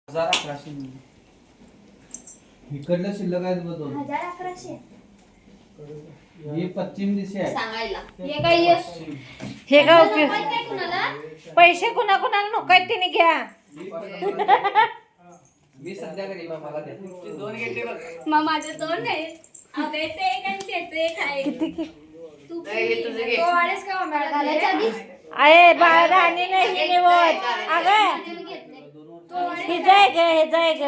1100 इकडलं शिल्लक आहेत बघ 1100 हे पश्चिम दिशा आहे सांगायला हे काय हे काय उपयोग पैसे कुणा कुणाला नको आहेत तिने घ्या मी सध्या घरी मला द्या दोन घेतले बघ मग माझे दोन आहेत अबेचे एक आणि त्याचे एक आहे किती तू घे तुझे घे तो आलेस का मला घालायच्या आधीच आहे बाळ राणी नाही निवड अगं हे जाय ग हे जाय ग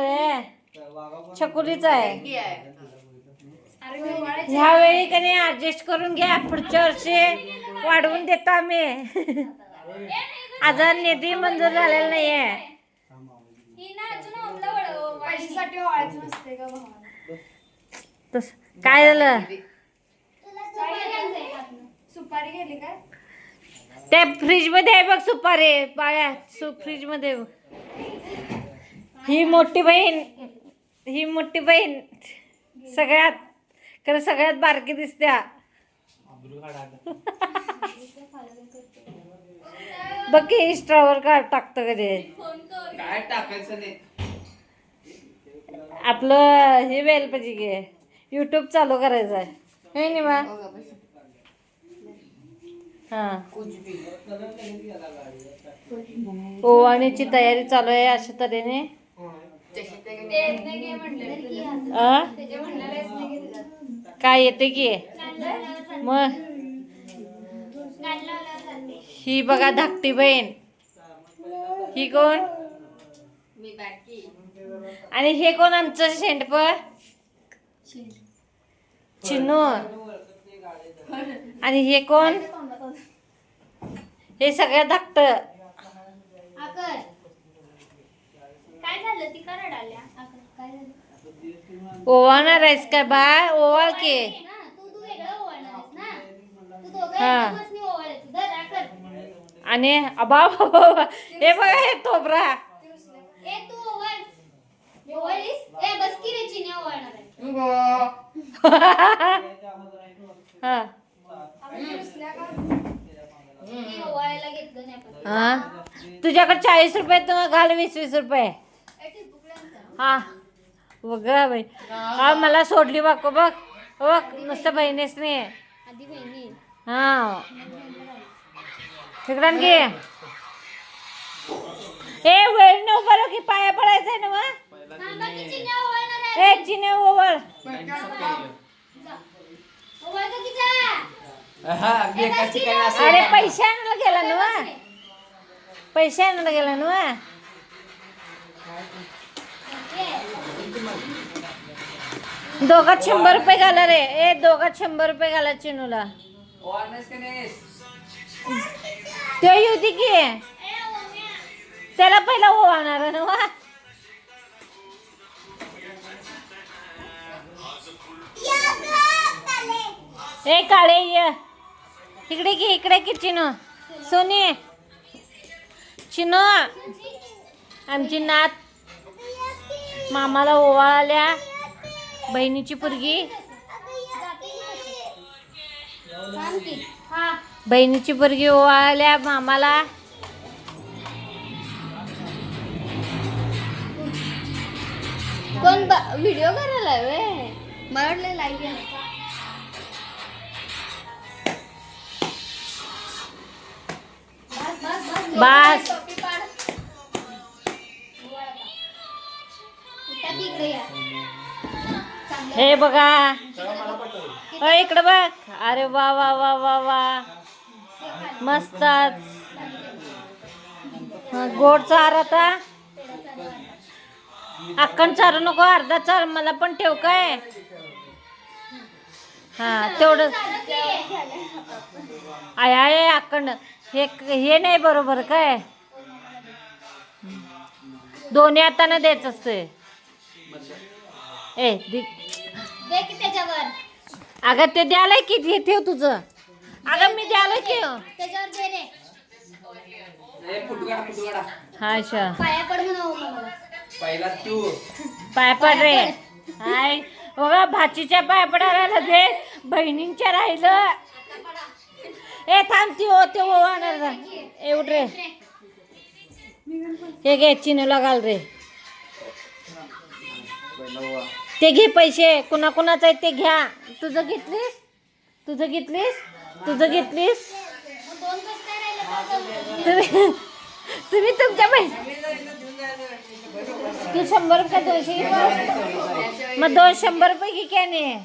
छकुलीच आहे अरे मी वाळायचे ह्या वेळी कधी ऍडजस्ट करून घ्या पुढच्या वर्षी वाढवून देतो आम्ही अजून निधी मंजूर झालेला नाहीये ही ना अजून ओमला वळव पैशासाठी वाळायचं नसते का भावाला तस काय झालं सुपारी गेली काय त्या फ्रीज मध्ये आहे बघ सुपारी बाळ्या फ्रीज मध्ये बघ. ही मोठी बहीण सगळ्यात खरं सगळ्यात बारकी दिसत्या बघ की इंस्टावर का टाकतं कधी काय टाकायचं नाही आपलं हे व्हायला पाहिजे की युट्यूब चालू करायचं आहे हे नाही बा हां ओवाळणीची तयारी चालू आहे अशा तऱ्हेने आ? काय येते की मग ही बघा धाकटी बहीण ही कोण आणि हे कोण आमचं शेंडप चिन्नू आणि हे कोण हे सगळ्यात धाकट काय झालं ती का रडाल्या काय झालं ओवाळणार आहेस काय बा ओवाळ की तू वेगळं ओवाळणार आहेस ना तू दोघं हा. एकदमच नाही ओवाळायचं धर आकर आणि अबा हे बघा हे तोबरा ए तू ओवाळ ओवाळीस ए बस की रे चिन्या ओवाळणार आहे हा ती ओवाळायला घेतलं नाही आपण हा तुझ्याकडे 40 रुपये तर घाल 20 रुपये हा बघा बाई हा मला सोडली बाको बघ बघ नुसतं बहिणीच नाही आधी बहिणी हा तिकडं घे हे वेळ न उभा राहू की पाया पडायचंय ना मग थांबा की चिन्या ओवाळणार आहे ए चिने ओवळ ओवाळतो की जा हा एकाची काय असं अरे पैसे आणायला गेला ना पैसे आणायला गेला ना दोघात 100 रुपये घाला रे ए दोघात 100 रुपये घाला चिनूला ओवाळणेस का नाहीस तो येऊ दे की त्याला पहिला ओवाळणार ना वा ए काळे ये इकडे की इकडे की चिनू सोनी चिनू आमची नात मामाला ओवाळल्या बहिणीची पोरगी हा बहिणीची पोरगी ओवाळल्या मामाला कोण व्हिडिओ करायला वे मला वाटलं लाईव्ह आहे बस हे बघा इकडे बघ अरे वा वा वा वा वा मस्तच गोड चार आता अक्कन चारू नको अर्धा चार मला पण ठेव काय हा तेवढं आय आहे अक्कंड हे नाही बरोबर काय दोन्ही हाताने द्यायचं असते ए दे की त्याच्यावर अगं ते द्यायला की हे ठेव तुझं अगं मी द्यायला की त्याच्यावर दे रे ए फुटगाडा हा अच्छा पाया पड म्हणावं मला पहिला तू पाय पड रे हाय बघा भाचीच्या पाय पडायला दे बहिणींच्या राहिलं ए थांबती हो ते ओवाळणार एवढ रे हे घे चिनूला घाल रे पहिला ओवा. ते घे पैसे कुणाकुणाचं आहे ते घ्या. तुझं घेतलीस तुझं घेतलीस तुझं घेतलीस मग दोन कसं काय राहिलं तर तुम्ही तुम्ही तुमच्या बहीण तू 100 रुपये 200 घेतलीस मग 200 रुपये घे क्या नाही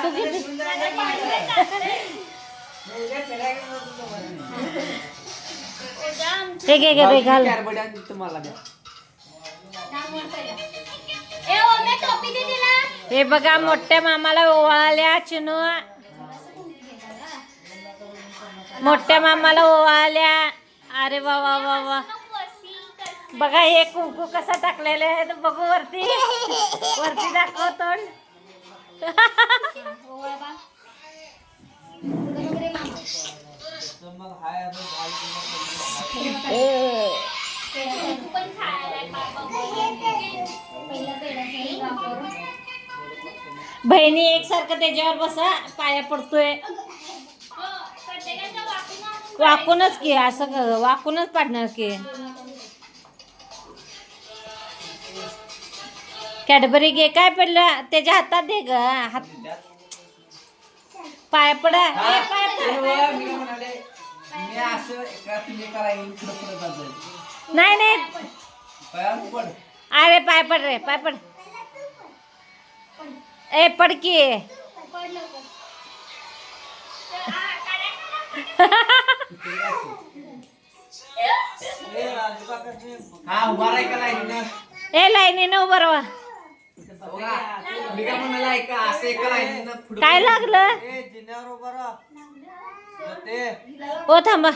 तू किती हे घे घे रे घाल चार बड्या तुम्हाला द्या. ए ओमे टोपी दे तिला. हे बघा मोठ्या मामाला ओवाळल्या चिनू मोठ्या मामाला ओवाळल्या. अरे वा वा वा वा बघा हे कुंकू कसा टाकलेला आहे तर बघू वरती वरती दाखव तोंड ओवा बा. पुढं बघ रे मामा. तू पण खायला बाबा. पहिला पेढा खाऊ. बहिणी एकसारखं त्याच्यावर बसा पाया पडतोय प्रत्येकाच्या वाकून वाकूनच की असं वाकूनच पाडणार की कॅडबरी घे काय पडलं त्याच्या हातात दे ग हात पाया पडा हा? ए, पाया ते पडा. ओवा मी म्हणाले मी असं एका तुम्ही करायला पुढं पुढं जायचं. नाही नाही पायावर पड. अरे पाय पड रे पाय पड ए पड की पडलं का? हा उभा राहाय का लाईनीनं? ए लाईनीनं उभं राहा. बघा, मी काय म्हणाला ऐका असं एका लाईनीनं पुढं काय पुढं. लागलं जिन्यावर उभा राहा. ते ओ थांबा